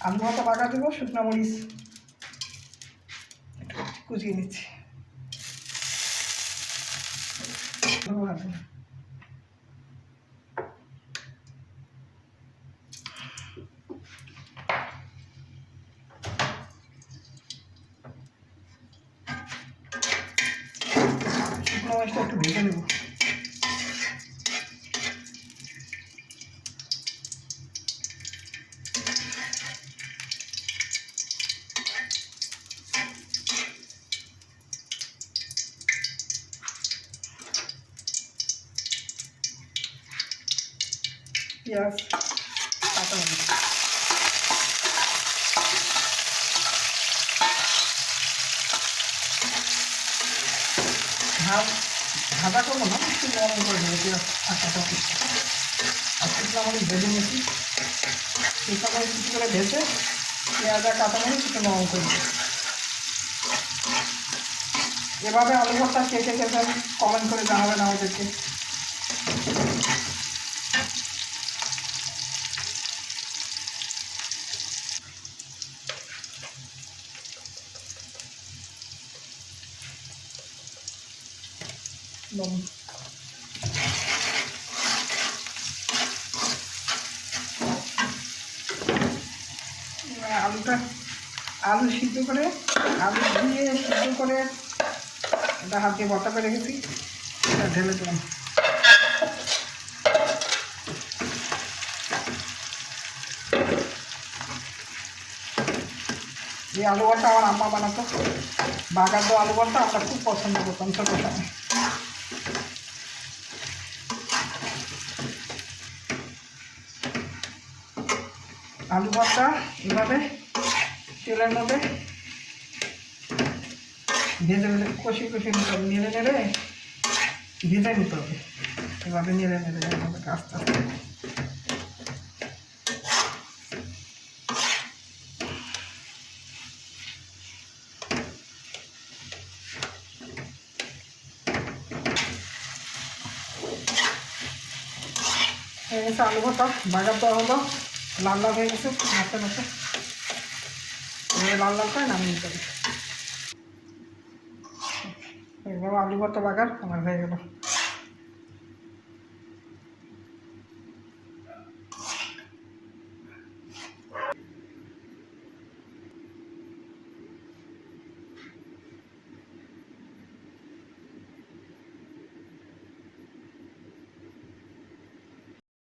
আলু ভাতা বাগা দেবো, শুকনো মরিচ কুচিয়ে নিচ্ছি। শুকনো মরিচটা একটু ভেজে নেব। পেঁয়াজ, কাঁচামরিচ, ভাজা করবো না, একটু নরম করে দেবো পেঁয়াজ আর কাঁচামরিচ। আর শুকনো মরিচ ভেজে নিয়েছি, শুকনো মরিচ কিছু করে ভেজে পেঁয়াজ আর কাঁচামরিচ একটু নরম করে দেবো। এভাবে আলু ভর্তা কে কে খেতে কমেন্ট করে জানাবেন আমাদেরকে। আলু সিদ্ধ করে, আলু দিয়ে সিদ্ধ করে এটা হাত দিয়ে ভর্তা করে রেখেছি, এটা ঢেলে দিলাম। এই আলু ভর্তা আমার আম্মা বানাতো, বাগার দো আলু ভর্তা আমরা খুব পছন্দ করতাম ছোটো সময়। আলু ভর্তা এভাবে তেলের মধ্যে ভেজে ভেজে কষি কষি নিতে হবে, নেড়ে নেড়ে ভেজে নিতে হবে। এভাবে নেড়ে নেড়ে এভাবে আস্তে আস্তে হয়ে গেছে। আলু ভর্তা বাগার দেওয়া হলো, লাল লাল হয়ে গেছে, নাচতে নাচতে লাল লাল করে নামিয়ে নিতে হবে। এবার আলু ভর্তা বাগার আমার হয়ে গেল।